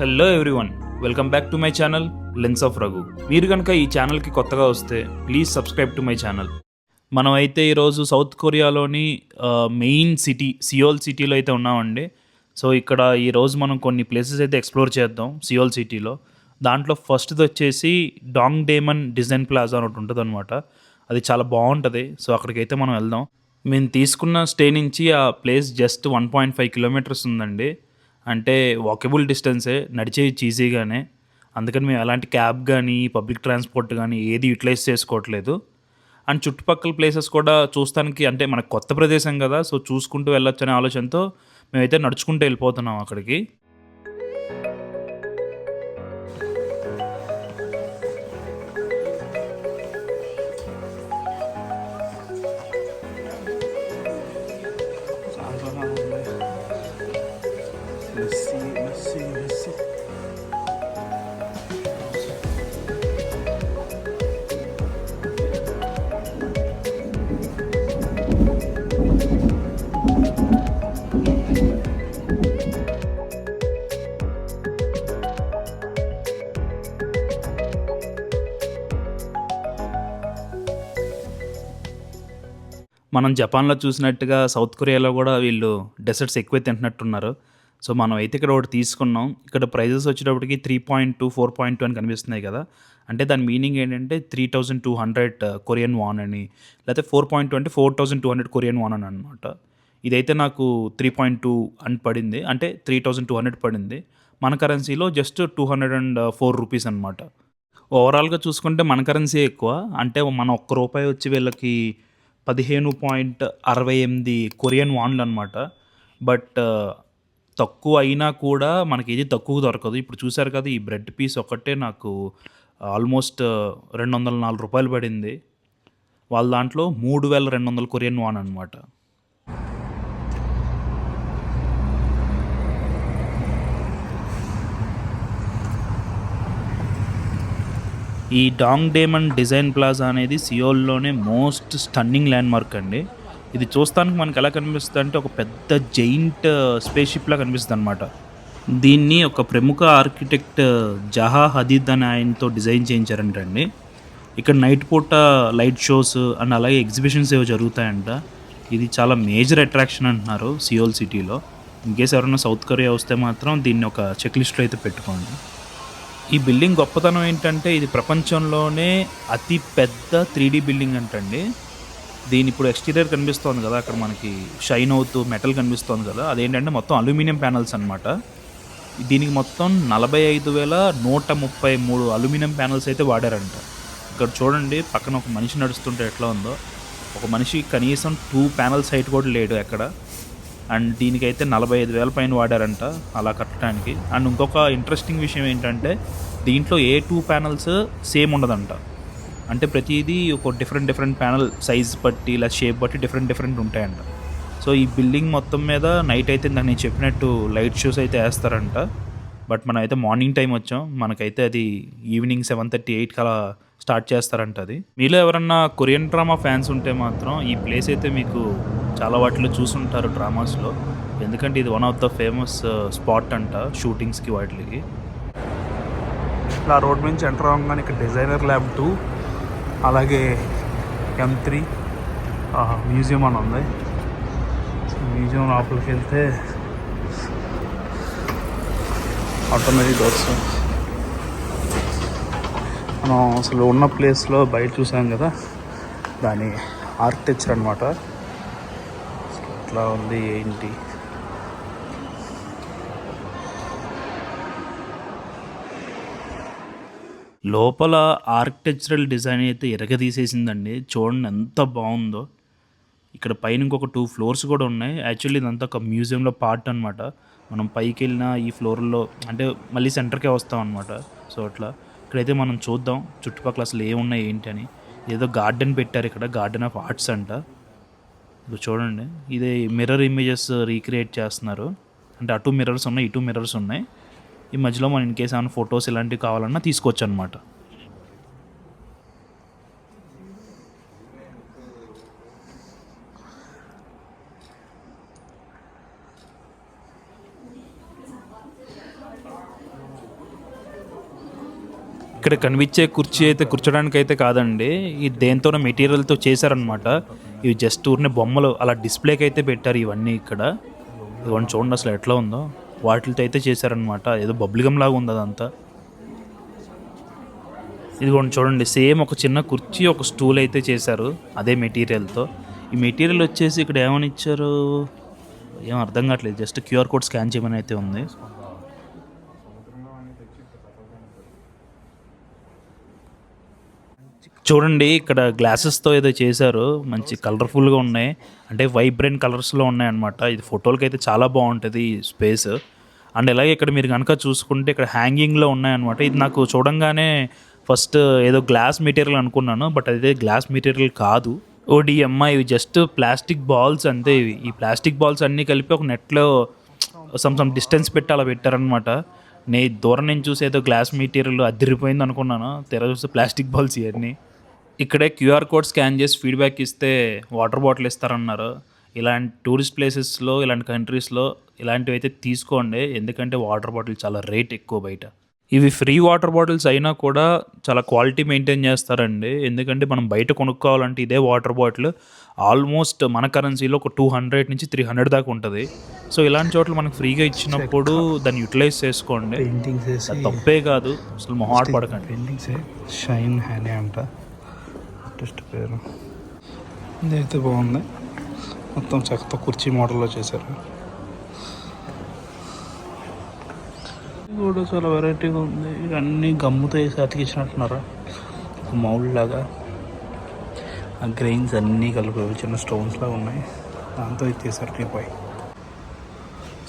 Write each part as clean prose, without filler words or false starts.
Hello everyone, welcome back to my channel lens of Raghu. మీరు కనుక ఈ ఛానల్కి కొత్తగా వస్తే please subscribe to my channel. మనం అయితే ఈరోజు సౌత్ కొరియాలోని మెయిన్ సిటీ సియోల్ సిటీలో అయితే ఉన్నామండి. సో ఇక్కడ ఈరోజు మనం కొన్ని ప్లేసెస్ అయితే ఎక్స్ప్లోర్ చేద్దాం సియోల్ సిటీలో. దాంట్లో ఫస్ట్ది వచ్చేసి డాంగ్ డేమన్ డిజైన్ ప్లాజా అని ఒకటి ఉంటుంది అనమాట. అది చాలా బాగుంటుంది. సో అక్కడికైతే మనం వెళ్దాం. మేము తీసుకున్న స్టే నుంచి ఆ ప్లేస్ జస్ట్ 1.5 కిలోమీటర్స్ ఉందండి. అంటే వాకబుల్ డిస్టెన్సే, నడిచేయచ్చు ఈజీగానే. అందుకని మేము ఎలాంటి క్యాబ్ కానీ పబ్లిక్ ట్రాన్స్పోర్ట్ కానీ ఏది యూటిలైజ్ చేసుకోవట్లేదు. అండ్ చుట్టుపక్కల ప్లేసెస్ కూడా చూస్తానికి, అంటే మనకు కొత్త ప్రదేశం కదా, సో చూసుకుంటూ వెళ్ళొచ్చు అనే ఆలోచనతో మేమైతే నడుచుకుంటూ వెళ్ళిపోతున్నాం అక్కడికి. మనం జపాన్లో చూసినట్టుగా సౌత్ కొరియాలో కూడా వీళ్ళు డెసర్ట్స్ ఎక్కువ తింటున్నట్టున్నారు. సో మనం అయితే ఇక్కడ ఒకటి తీసుకున్నాం. ఇక్కడ ప్రైజెస్ వచ్చేటప్పటికి 3.2, 4.2 అని కనిపిస్తున్నాయి కదా. అంటే దాని మీనింగ్ ఏంటంటే 3200 కొరియన్ వాన్ అని, లేకపోతే 4.2 అంటే 4200 కొరియన్ వాన్ అని అనమాట. ఇదైతే నాకు 3.2 అని పడింది, అంటే 3200 పడింది. మన కరెన్సీలో జస్ట్ 204 రూపీస్ అనమాట. ఓవరాల్గా చూసుకుంటే మన కరెన్సీ ఎక్కువ, అంటే మన ₹1 వచ్చి వీళ్ళకి 15.68 కొరియన్ వాన్లు అనమాట. బట్ తక్కువ అయినా కూడా మనకి ఏది తక్కువ దొరకదు. ఇప్పుడు చూసారు కదా, ఈ బ్రెడ్ పీస్ ఒకటే నాకు ఆల్మోస్ట్ ₹204 పడింది. వాళ్ళ దాంట్లో 3200 కొరియన్ వాన్ అనమాట. ఈ డాంగ్ డేమన్ డిజైన్ ప్లాజా అనేది సియోల్లోనే మోస్ట్ స్టన్నింగ్ ల్యాండ్మార్క్ అండి. ఇది చూస్తానికి మనకు ఎలా కనిపిస్తుంది అంటే ఒక పెద్ద జైంట్ స్పేస్ షిప్లా కనిపిస్తుంది అనమాట. దీన్ని ఒక ప్రముఖ ఆర్కిటెక్ట్ జహా హదీద్ అనే ఆయనతో డిజైన్ చేయించారంటండి. ఇక్కడ నైట్ పూట లైట్ షోస్ అండ్ అలాగే ఎగ్జిబిషన్స్ ఏవో జరుగుతాయంట. ఇది చాలా మేజర్ అట్రాక్షన్ అంటున్నారు సియోల్ సిటీలో. ఇన్కేస్ ఎవరైనా సౌత్ కొరియా వస్తే మాత్రం దీన్ని ఒక చెక్ లిస్ట్లో అయితే పెట్టుకోండి. ఈ బిల్డింగ్ గొప్పతనం ఏంటంటే ఇది ప్రపంచంలోనే అతి పెద్ద 3D బిల్డింగ్ అంటండి. దీని ఇప్పుడు ఎక్స్టీరియర్ కనిపిస్తోంది కదా, అక్కడ మనకి షైన్ అవుతూ మెటల్ కనిపిస్తోంది కదా, అదేంటంటే మొత్తం అల్యూమినియం ప్యానల్స్ అనమాట. దీనికి మొత్తం 45,133 అల్యూమినియం ప్యానల్స్ అయితే వాడారంట. ఇక్కడ చూడండి, పక్కన ఒక మనిషి నడుస్తుంటే ఎట్లా ఉందో. ఒక మనిషి కనీసం 2 ప్యానల్స్ హైట్ కూడా లేడు ఎక్కడ. అండ్ దీనికైతే 45,000 పైన వాడారంట అలా కట్టడానికి. అండ్ ఇంకొక ఇంట్రెస్టింగ్ విషయం ఏంటంటే దీంట్లో ఏ 2 ప్యానల్స్ సేమ్ ఉండదంట. అంటే ప్రతిదీ ఒక డిఫరెంట్ ప్యానల్ సైజ్ బట్టి ఇలా షేప్ బట్టి డిఫరెంట్ ఉంటాయంట. సో ఈ బిల్డింగ్ మొత్తం మీద నైట్ అయితే ఇందాక నేను చెప్పినట్టు లైట్ షోస్ అయితే వేస్తారంట. బట్ మనం అయితే మార్నింగ్ టైం వచ్చాం, మనకైతే అది ఈవినింగ్ 7:30, 8 అలా స్టార్ట్ చేస్తారంట. అది మీలో ఎవరన్నా కొరియన్ డ్రామా ఫ్యాన్స్ ఉంటే మాత్రం ఈ ప్లేస్ అయితే మీకు చాలా వాటిలో చూసుంటారు డ్రామాస్లో. ఎందుకంటే ఇది one of the famous spot అంట షూటింగ్స్కి వాటికి. ఇలా రోడ్ నుంచి ఎంటర్ అవ్వగానే ఇక్కడ డిజైనర్ ల్యాబ్ 2 అలాగే M3 మ్యూజియం అని ఉంది. మ్యూజియం లోపలికి వెళ్తే ఆటోమేటిక్ డోర్స్. మనం అసలు ఉన్న ప్లేస్లో బయట చూసాం కదా, దాని ఆర్కిటెక్చర్ అనమాట. ఎట్లా ఉంది ఏంటి, లోపల ఆర్కిటెక్చరల్ డిజైన్ అయితే ఎరగదీసేసిందండి. చూడండి ఎంత బాగుందో. ఇక్కడ పైన ఇంకొక 2 ఫ్లోర్స్ కూడా ఉన్నాయి. యాక్చువల్లీ ఇదంతా ఒక మ్యూజియంలో పార్ట్ అనమాట. మనం పైకి వెళ్ళిన ఈ ఫ్లోర్లో అంటే మళ్ళీ సెంటర్కే వస్తాం అనమాట. సో అట్లా ఇక్కడైతే మనం చూద్దాం చుట్టుపక్కల అసలు ఏమున్నాయి ఏంటి అని. ఏదో గార్డెన్ పెట్టారు ఇక్కడ, గార్డెన్ ఆఫ్ ఆర్ట్స్ అంట. ఇప్పుడు చూడండి, ఇదే మిర్రర్ ఇమేజెస్ రీక్రియేట్ చేస్తున్నారు. అంటే అటు మిర్రర్స్ ఉన్నాయి, ఇటు మిర్రర్స్ ఉన్నాయి. ఈ మధ్యలో మనం ఇన్ కేస్ ఏమైనా ఫొటోస్ ఇలాంటివి కావాలన్నా తీసుకోవచ్చు అనమాట. ఇక్కడ కనిపించే కుర్చీ అయితే కూర్చోడానికి అయితే కాదండి, ఇది దేంతోనో మెటీరియల్తో చేశారనమాట. ఇవి జస్ట్ ఊరినే బొమ్మలు అలా డిస్ప్లేకి అయితే పెట్టారు ఇవన్నీ. ఇక్కడ ఇవన్నీ చూడండి అసలు ఎట్లా ఉందో, వాటితో అయితే చేశారనమాట. ఏదో బబ్లిగమ్ లాగా ఉంది అదంతా. ఇదిగోండి చూడండి, సేమ్ ఒక చిన్న కుర్చీ ఒక స్టూల్ అయితే చేశారు అదే మెటీరియల్తో. ఈ మెటీరియల్ వచ్చేసి ఇక్కడ ఏమని ఇచ్చారు ఏం అర్థం కావట్లేదు, జస్ట్ క్యూఆర్ కోడ్ స్కాన్ చేయమని అయితే ఉంది. చూడండి ఇక్కడ గ్లాసెస్తో ఏదో చేశారు, మంచి కలర్ఫుల్గా ఉన్నాయి, అంటే వైబ్రెంట్ కలర్స్లో ఉన్నాయి అనమాట. ఇది ఫోటోలకి అయితే చాలా బాగుంటుంది ఈ స్పేస్. అండ్ అలాగే ఇక్కడ మీరు కనుక చూసుకుంటే ఇక్కడ హ్యాంగింగ్లో ఉన్నాయన్నమాట. ఇది నాకు చూడంగానే ఫస్ట్ ఏదో గ్లాస్ మెటీరియల్ అనుకున్నాను, బట్ అదే గ్లాస్ మెటీరియల్ కాదు. ఓడిఎమ్మ, ఇవి జస్ట్ ప్లాస్టిక్ బాల్స్ అంతే. ఇవి ఈ ప్లాస్టిక్ బాల్స్ అన్నీ కలిపి ఒక నెట్లో సమ్ డిస్టెన్స్ పెట్టి అలా పెట్టారనమాట. దూరం నుంచి చూసి ఏదో గ్లాస్ మెటీరియల్ అదిరిపోయింది అనుకున్నాను, తెర చూస్తే ప్లాస్టిక్ బాల్స్ ఇవన్నీ. ఇక్కడే క్యూఆర్ కోడ్ స్కాన్ చేసి ఫీడ్బ్యాక్ ఇస్తే వాటర్ బాటిల్ ఇస్తారన్నారు. ఇలాంటి టూరిస్ట్ ప్లేసెస్లో, ఇలాంటి కంట్రీస్లో ఇలాంటివి అయితే తీసుకోండి, ఎందుకంటే వాటర్ బాటిల్ చాలా రేట్ ఎక్కువ బయట. ఇవి ఫ్రీ వాటర్ బాటిల్స్ అయినా కూడా చాలా క్వాలిటీ మెయింటైన్ చేస్తారండి, ఎందుకంటే మనం బయట కొనుక్కోవాలంటే ఇదే వాటర్ బాటిల్ ఆల్మోస్ట్ మన కరెన్సీలో ఒక 200 నుంచి 300 దాకా ఉంటుంది. సో ఇలాంటి చోట్ల మనకు ఫ్రీగా ఇచ్చినప్పుడు దాన్ని యూటిలైజ్ చేసుకోండి, తప్పే కాదు, అసలు మొహాట పడకండి. పెయింటింగ్స్ షైన్ హ్యానీ అంట ఆర్టిస్ట్ పేరు. ఇదైతే బాగుంది, మొత్తం చక్కతో కుర్చీ మోడల్లో చేశారు. ఇది కూడా చాలా వెరైటీగా ఉంది. ఇవన్నీ గమ్ముతో వేసి అతికించినట్టున్నారా, ఒక మౌల్డ్ లాగా. ఆ గ్రెయిన్స్ అన్నీ కలిపి చిన్న స్టోన్స్ లాగా ఉన్నాయి, దాంతో ఇది తీసారు టీపాయ్.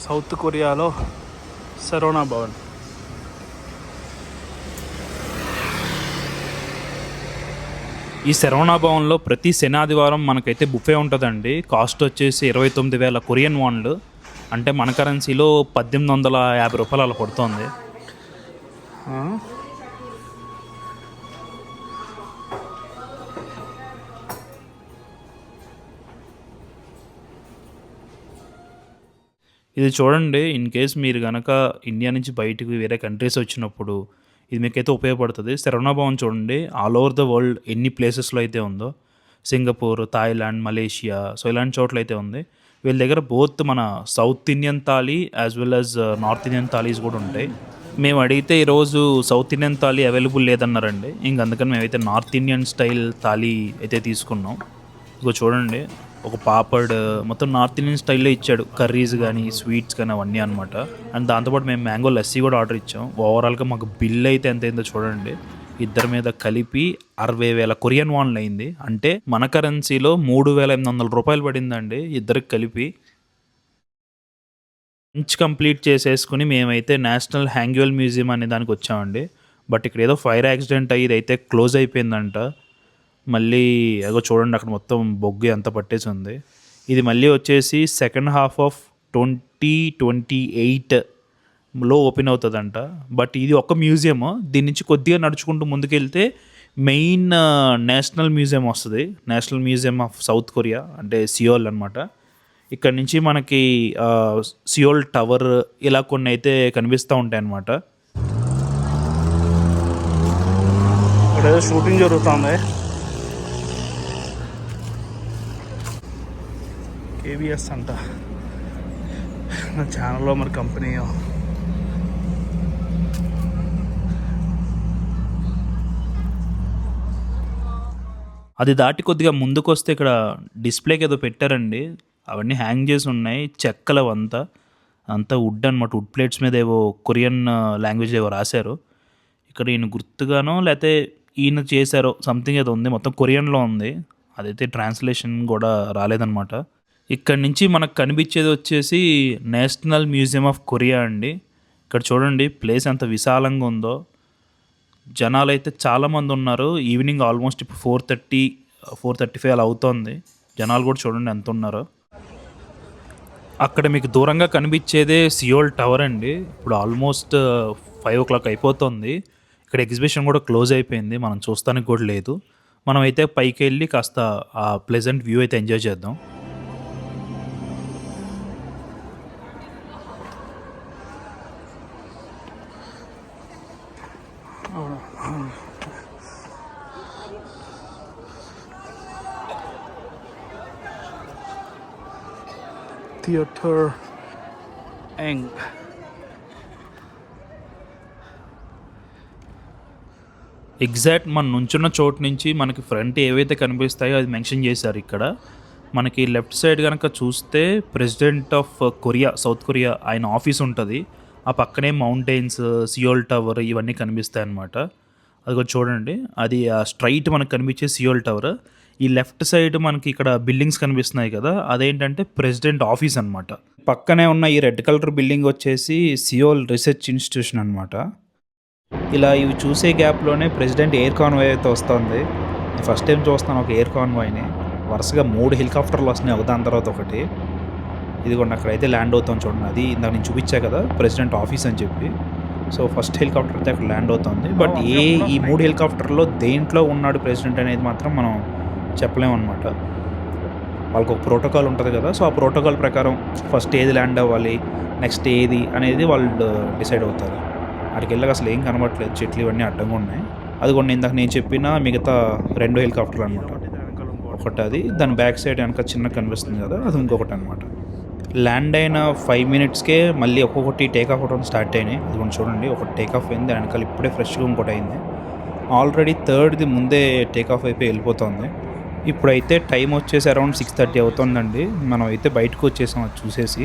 సౌత్ కొరియాలో సరోనా భవన్. ఈ శరవణ భవన్లో ప్రతి శని ఆదివారం మనకైతే బుఫే ఉంటుందండి. కాస్ట్ వచ్చేసి 29,000 కొరియన్ వాన్లు, అంటే మన కరెన్సీలో 1850 రూపాయలు అలా పడుతుంది. ఇది చూడండి, ఇన్ కేస్ మీరు కనుక ఇండియా నుంచి బయటకు వేరే కంట్రీస్ వచ్చినప్పుడు ఇది మీకైతే ఉపయోగపడుతుంది. శరవణ భవన్ చూడండి, ఆల్ ఓవర్ ద వరల్డ్ ఎన్ని ప్లేసెస్లో అయితే ఉందో, సింగపూర్, థాయిలాండ్, మలేషియా, సో ఇలాంటి చోట్ల అయితే ఉంది. వీళ్ళ దగ్గర బోత్ మన south Indian thali as well as north Indian thalis కూడా ఉంటాయి. మేము అడిగితే ఈరోజు సౌత్ ఇండియన్ థాలీ అవైలబుల్ లేదన్నారండి, ఇంక అందుకని మేమైతే నార్త్ ఇండియన్ స్టైల్ థాలీ అయితే తీసుకున్నాం. ఇగో చూడండి, ఒక పాపడ్ మొత్తం నార్త్ ఇండియన్ స్టైల్లో ఇచ్చాడు, కర్రీస్ కానీ స్వీట్స్ కానీ అవన్నీ అనమాట. అండ్ దాంతోపాటు మేము మ్యాంగో లస్సీ కూడా ఆర్డర్ ఇచ్చాం. ఓవరాల్గా మాకు బిల్ అయితే ఎంత అయిందో చూడండి, ఇద్దరి మీద కలిపి 60,000 కొరియన్ వాన్లు అయింది, అంటే మన కరెన్సీలో 3,800 రూపాయలు పడిందండి ఇద్దరికి కలిపి. లంచ్ కంప్లీట్ చేసేసుకుని మేమైతే నేషనల్ హ్యాంగ్యువల్ మ్యూజియం అనే దానికి వచ్చామండి. బట్ ఇక్కడ ఏదో ఫైర్ యాక్సిడెంట్ అయ్యి ఇదైతే క్లోజ్ అయిపోయిందంట. మళ్ళీ ఏదో చూడండి అక్కడ మొత్తం బొగ్గు ఎంత పట్టేసి ఉంది. ఇది మళ్ళీ వచ్చేసి సెకండ్ హాఫ్ ఆఫ్ 2028లో ఓపెన్ అవుతుందంట. బట్ ఇది ఒక మ్యూజియం, దీని నుంచి కొద్దిగా నడుచుకుంటూ ముందుకెళ్తే మెయిన్ నేషనల్ మ్యూజియం వస్తుంది, national museum of south Korea, అంటే సియోల్ అనమాట. ఇక్కడ నుంచి మనకి సియోల్ టవర్ ఇలా కొన్ని అయితే కనిపిస్తూ ఉంటాయి అన్నమాట. ఇక్కడ ఏదో షూటింగ్ జరుగుతుంది, కేబిఎస్ అంట నా ఛానల్లో, మరి కంపెనీ. అది దాటి కొద్దిగా ముందుకు వస్తే ఇక్కడ డిస్ప్లేకి ఏదో పెట్టారండి, అవన్నీ హ్యాంగ్ చేసి ఉన్నాయి, చెక్కలు అంతా వుడ్ అనమాట. వుడ్ ప్లేట్స్ మీద ఏవో కొరియన్ లాంగ్వేజ్ ఏవో రాశారు. ఇక్కడ ఈయన గుర్తుగానో లేకపోతే ఈయన చేశారో సంథింగ్ ఏదో ఉంది, మొత్తం కొరియన్లో ఉంది, అదైతే ట్రాన్స్లేషన్ కూడా రాలేదన్నమాట. ఇక్కడ నుంచి మనకు కనిపించేది వచ్చేసి నేషనల్ మ్యూజియం ఆఫ్ కొరియా అండి. ఇక్కడ చూడండి ప్లేస్ ఎంత విశాలంగా ఉందో, జనాలు అయితే చాలామంది ఉన్నారు. ఈవినింగ్ ఆల్మోస్ట్ ఇప్పుడు 4:35 అలా అవుతుంది. జనాలు కూడా చూడండి ఎంత ఉన్నారో. అక్కడ మీకు దూరంగా కనిపించేదే సియోల్ టవర్ అండి. ఇప్పుడు ఆల్మోస్ట్ 5 o'clock అయిపోతుంది. ఇక్కడ ఎగ్జిబిషన్ కూడా క్లోజ్ అయిపోయింది, మనం చూస్తానికి కూడా లేదు. మనం అయితే పైకి వెళ్ళి కాస్త ఆ ప్లెజెంట్ వ్యూ అయితే ఎంజాయ్ చేద్దాం. Theatre young. ఎగ్జాక్ట్ మనం నుంచున్న చోటు నుంచి మనకి ఫ్రంట్ ఏవైతే కనిపిస్తాయో అది మెన్షన్ చేశారు ఇక్కడ. మనకి లెఫ్ట్ సైడ్ కనుక చూస్తే president of Korea, south Korea ఆయన ఆఫీస్ ఉంటుంది. ఆ పక్కనే మౌంటైన్స్, సియోల్ టవర్ ఇవన్నీ కనిపిస్తాయి అన్నమాట. అది కూడా చూడండి, అది ఆ స్ట్రైట్ మనకు కనిపించే సియోల్ టవర్. ఈ లెఫ్ట్ సైడ్ మనకి ఇక్కడ బిల్డింగ్స్ కనిపిస్తున్నాయి కదా, అదేంటంటే ప్రెసిడెంట్ ఆఫీస్ అనమాట. పక్కనే ఉన్న ఈ రెడ్ కలర్ బిల్డింగ్ వచ్చేసి సియోల్ రీసెర్చ్ ఇన్స్టిట్యూషన్ అనమాట. ఇలా ఇవి చూసే గ్యాప్లోనే ప్రెసిడెంట్ ఎయిర్ కాన్వాయ్ అయితే వస్తుంది. నేను ఫస్ట్ టైం చూస్తాను ఒక ఎయిర్ కాన్వాయ్ని. వరుసగా 3 హెలికాప్టర్లు వస్తున్నాయి ఒకదాని తర్వాత ఒకటి. ఇదిగోండి అక్కడైతే ల్యాండ్ అవుతాం చూడండి. అది ఇందాక నేను చూపించా కదా ప్రెసిడెంట్ ఆఫీస్ అని చెప్పి. సో ఫస్ట్ హెలికాప్టర్ అయితే అక్కడ ల్యాండ్ అవుతుంది. బట్ ఈ 3 హెలికాప్టర్లో దేంట్లో ఉన్నాడు ప్రెసిడెంట్ అనేది మాత్రం మనం చెప్పలేము అనమాట. వాళ్ళకు ఒక ప్రోటోకాల్ ఉంటుంది కదా, సో ఆ ప్రోటోకాల్ ప్రకారం ఫస్ట్ ఏది ల్యాండ్ అవ్వాలి, నెక్స్ట్ ఏది అనేది వాళ్ళు డిసైడ్ అవుతారు. అక్కడికి వెళ్ళక అసలు ఏం కనబడట్లేదు, చెట్లు ఇవన్నీ అడ్డంగా ఉన్నాయి. అది కూడా ఇందాక నేను చెప్పిన మిగతా 2 హెలికాప్టర్లు అనమాట. ఒకటి అది, దాని బ్యాక్ సైడ్ వెనక చిన్న కనిపిస్తుంది కదా, అది ఇంకొకటి అనమాట. ల్యాండ్ అయిన 5 మినిట్స్కే మళ్ళీ ఒక్కొక్కటి టేకాఫ్ అవడం స్టార్ట్ అయినాయి. అది కూడా చూడండి, ఒకటి టేకాఫ్ అయింది, దాని వెనకాల ఇప్పుడే ఫ్రెష్గా ఇంకోటి అయింది. ఆల్రెడీ థర్డ్ది ముందే టేకాఫ్ అయిపోయి వెళ్ళిపోతుంది. ఇప్పుడైతే టైం వచ్చేసి అరౌండ్ 6:30 అవుతుందండి. మనం అయితే బయటకు వచ్చేసాం అది చూసేసి.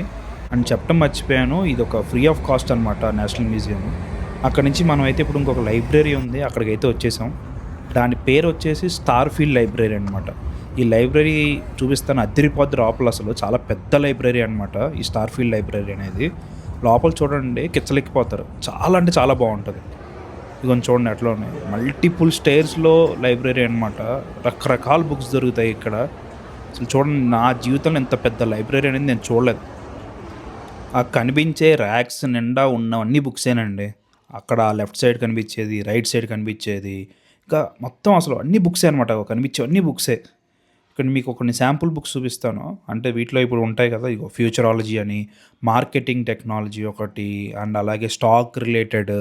అని చెప్పడం మర్చిపోయాను, ఇది ఒక ఫ్రీ ఆఫ్ కాస్ట్ అనమాట నేషనల్ మ్యూజియం. అక్కడ నుంచి మనం అయితే ఇప్పుడు ఇంకొక లైబ్రరీ ఉంది, అక్కడికైతే వచ్చేసాం. దాని పేరు వచ్చేసి స్టార్ ఫీల్డ్ లైబ్రరీ అనమాట. ఈ లైబ్రరీ చూపిస్తాను, అద్దరిపోద్ది లోపల. అసలు చాలా పెద్ద లైబ్రరీ అనమాట ఈ స్టార్ ఫీల్డ్ లైబ్రరీ అనేది. లోపల చూడండి కిచ్చలెక్కిపోతారు, చాలా అంటే చాలా బాగుంటుంది. ఇవన్నీ చూడండి ఎట్లా ఉన్నాయి, మల్టిపుల్ స్టేర్స్లో లైబ్రరీ అనమాట. రకరకాల బుక్స్ దొరుకుతాయి ఇక్కడ. అసలు చూడండి, నా జీవితంలో ఇంత పెద్ద లైబ్రరీ అనేది నేను చూడలేదు. ఆ కనిపించే ర్యాక్స్ నిండా ఉన్నవన్నీ బుక్సేనండి. అక్కడ లెఫ్ట్ సైడ్ కనిపించేది, రైట్ సైడ్ కనిపించేది, ఇంకా మొత్తం అసలు అన్ని బుక్సే అనమాట. కనిపించే అన్ని బుక్సే. ఇక్కడ మీకు కొన్ని శాంపుల్ బుక్స్ చూపిస్తాను. అంటే వీటిలో ఇప్పుడు ఉంటాయి కదా, ఇగో ఫ్యూచరాలజీ అని, మార్కెటింగ్ టెక్నాలజీ ఒకటి, అండ్ అలాగే స్టాక్ రిలేటెడ్,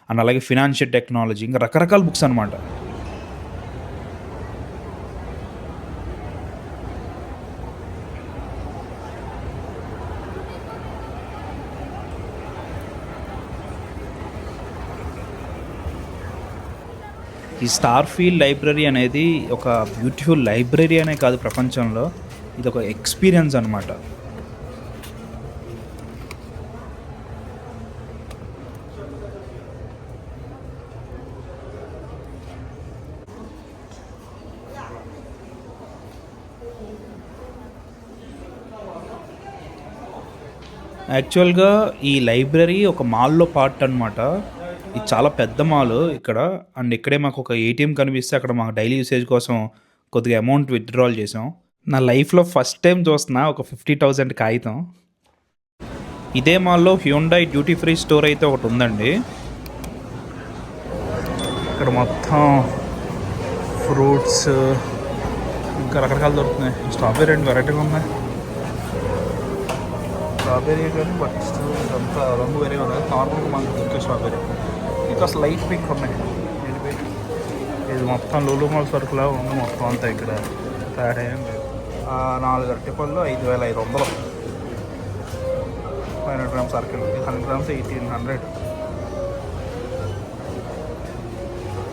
అండ్ అలాగే ఫినాన్షియల్ టెక్నాలజీ, ఇంకా రకరకాల బుక్స్ అనమాట. ఈ స్టార్ ఫీల్డ్ లైబ్రరీ అనేది ఒక బ్యూటిఫుల్ లైబ్రరీ అనే కాదు, ప్రపంచంలో ఇది ఒక ఎక్స్పీరియన్స్ అనమాట. యాక్చువల్గా ఈ లైబ్రరీ ఒక మాల్లో పార్ట్ అనమాట. ఇది చాలా పెద్ద మాల్ ఇక్కడ. అండ్ ఇక్కడే మాకు ఒక ఏటీఎం కనిపిస్తే అక్కడ మాకు డైలీ యూసేజ్ కోసం కొద్దిగా అమౌంట్ విత్డ్రాల్ చేసాం. నా లైఫ్లో ఫస్ట్ టైం చూస్తున్నా ఒక 50,000 కాగితం. ఇదే మాల్లో హ్యూండై డ్యూటీ ఫ్రీ స్టోర్ అయితే ఒకటి ఉందండి. ఇక్కడ మొత్తం ఫ్రూట్స్ ఇంకా రకరకాలు దొరుకుతున్నాయి. స్ట్రాబెర్రీ అండ్ వెరైటీగా ఉన్నాయి. స్ట్రాబెర్రీ కానీ బట్ ఇదంతా రంగు వేరే ఉన్నాయి. నార్మల్గా మనకు దొరికే స్ట్రాబెర్రీ ఇంకా లైట్ పింక్ ఉన్నాయి. ఇది మొత్తం లూలు మాల్ సరుకులా ఉంది మొత్తం అంతా. ఇక్కడ తేడా ఏం లేదు. 4 అరటిపళ్ళు 5,500. 500 గ్రామ్స్ సరుకులు. 100 గ్రామ్స్ 1,800.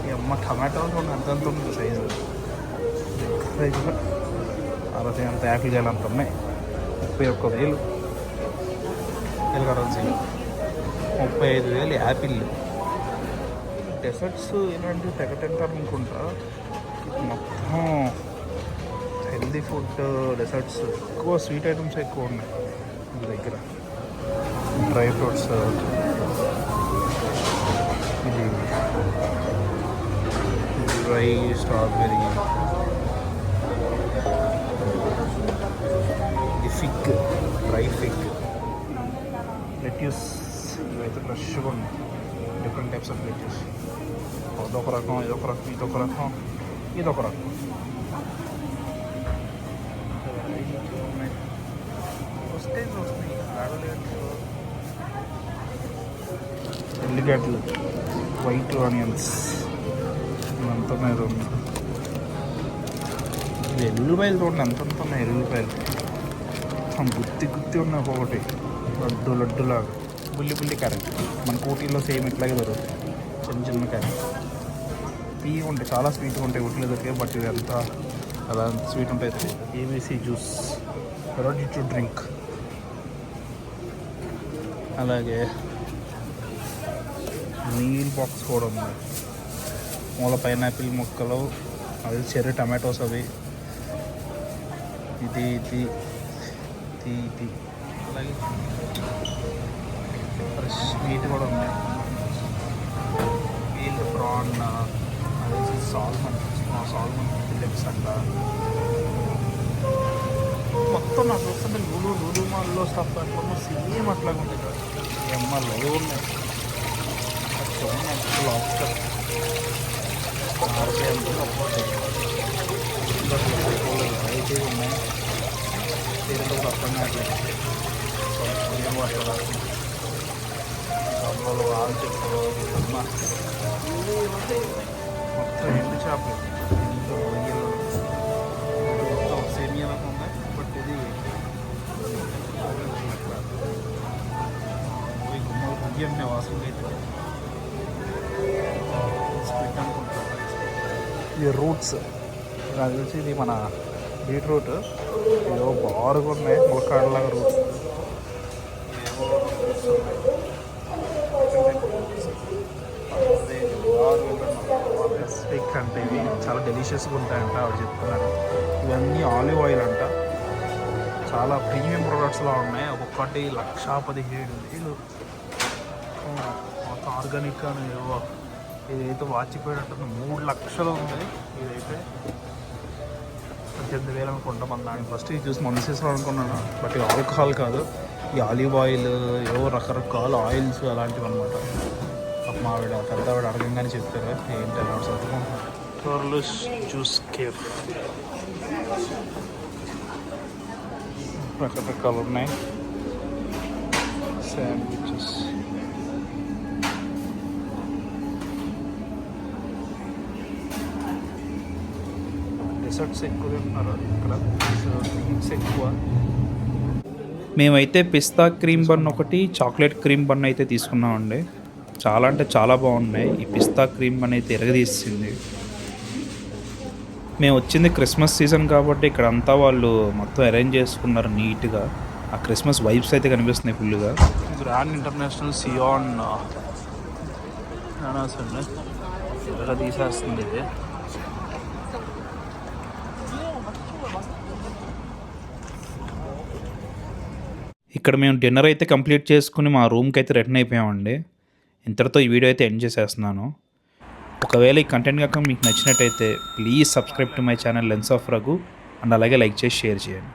ఈ అమ్మ టమాటోలు చూడండి ఎంత ఉంది సైజు. సైజులో 60 అంత యాపిల్ కాయలు అంత ఉన్నాయి. 31,000 కరెన్సీ. 35,000 యాపిల్. డెసర్ట్స్ ఇలాంటివి తెగతింటారు అనుకుంటా. మొత్తం హెల్దీ ఫుడ్ డెసర్ట్స్, ఎక్కువ స్వీట్ ఐటమ్స్ ఎక్కువ ఉన్నాయి మీ దగ్గర. డ్రై ఫ్రూట్స్, ఇది డ్రై స్ట్రాబెరీ, ఇది ఫిగ్, డ్రై ఫిగ్, లెట్యూస్. ఇవైతే ఫ్రెష్గా ఉన్నాయి. Different types of lettuce. అదొక రకం, ఇదొక రకం, ఇదొక రకం, ఇదొక రకం. వస్తే వస్తున్నాయి. ఆడలేదు. ఎల్లిగడ్డలు వైట్ ఆనియన్స్ ఇదంతా ఉంది. ఇది ఎల్లుల్లిపాయలు చూడండి ఎంత ఉన్నాయి ఎల్లుల్లిపాయలు, గుత్తి ఉన్నాయి ఒక్కొక్కటి లడ్డులాగా. బుల్లి కర్రీ మన ఊటీలో సేమ్ ఇట్లాగే దొరుకుతుంది, చిన్న కర్రీ. స్వీట్గా ఉంటాయి, చాలా స్వీట్గా ఉంటాయి ఊటీలో దొరికాయి, బట్ ఇది అంతా అలా స్వీట్ ఉంటుంది. ABC juice ready to drink. అలాగే మీల్ బాక్స్ కూడా ఉంది, మూల పైనాపిల్ ముక్కలు, అది చెర్రీ టమాటోస్, అవి ఇది అలాగే ఫ్రెష్ మీట్ కూడా ఉన్నాయి. మీల్ ప్రాన్, అది సాల్మన్ ఫిలిప్స్ అంట. మొత్తం నాకు చూస్తుంటే లూలు మాల్లో స్టఫ్ అట్లా సేమ్ అట్లాగా ఉంది కదా. ఎంఎల్ అవి ఉన్నాయి, లాబ్స్టర్ అయితే ఉన్నాయి. పేరుతో కూడా అర్థం కావట్లేదు. డబ్బులు వాళ్ళు చెప్తారు మొత్తం ఎండు చేపలు, ఇంట్లో రొయ్యలు మొత్తం సేమియాలకు ఉన్నాయి. బట్ ఇది గుమ్మలు బియ్యం వాసన అయితే స్వీట్ అనుకుంటారు. ఇది రూట్స్, నాకు తెలిసి ఇది మన బీట్రూట్. ఏదో బారుగా ఉన్నాయి ములక్కాడలాగా రూట్స్. స్టిక్ అంటే ఇవి చాలా డెలిషియస్గా ఉంటాయంట వాళ్ళు చెప్తున్నారు. ఇవన్నీ ఆలివ్ ఆయిల్ అంట, చాలా ప్రీమియం ప్రొడక్ట్స్లో ఉన్నాయి. ఒక్కొక్కటి 1,17,000. మొత్తం ఆర్గానిక్ అని ఏవో. ఇదైతే వాచిపోయేటట్టు 3 లక్షలు ఉంది. ఇదైతే 18,000 అనుకుంటాం. మన దానికి ఫస్ట్ ఇది చూసి మన సీసాలు అనుకున్నాను, బట్ ఇది ఆల్కహాల్ కాదు, ఈ ఆలివ్ ఆయిల్ ఏవో రకరకాల ఆయిల్స్ అలాంటివి అనమాట. మా ఆవిడ పెద్దవాడు అడగంగానే చెప్పారు ఏంటి అలా చదువుకుంటున్నాను. టోర్లస్ జ్యూస్ కేఫ్ రకరకాలు ఉన్నాయి. శాండ్విచెస్, డెసర్ట్స్ ఎక్కువ తింటున్నారు ఇక్కడ, డ్రింక్స్ ఎక్కువ. మేమైతే పిస్తా క్రీమ్ బన్ ఒకటి, చాక్లెట్ క్రీమ్ బన్ అయితే తీసుకున్నామండి. చాలా అంటే చాలా బాగున్నాయి. ఈ పిస్తా క్రీమ్ బన్ అయితే ఎరగదీసింది. మేము వచ్చింది క్రిస్మస్ సీజన్ కాబట్టి ఇక్కడ అంతా వాళ్ళు మొత్తం అరేంజ్ చేసుకున్నారు నీట్గా. ఆ క్రిస్మస్ వైబ్స్ అయితే కనిపిస్తున్నాయి ఫుల్గా. గ్రాండ్ ఇంటర్నేషనల్ సియాన్ అండి, ఎర్రగా తీసేస్తుంది ఇది. ఇక్కడ మేము డిన్నర్ అయితే కంప్లీట్ చేసుకుని మా రూమ్కి అయితే రిటర్న్ అయిపోయామండి. ఇంతటితో ఈ వీడియో అయితే ఎండ్ చేసేస్తున్నాను. ఒకవేళ ఈ కంటెంట్ కనుక మీకు నచ్చినట్టయితే please subscribe to my channel lens of Raghu, and అలాగే లైక్ చేసి షేర్ చేయండి.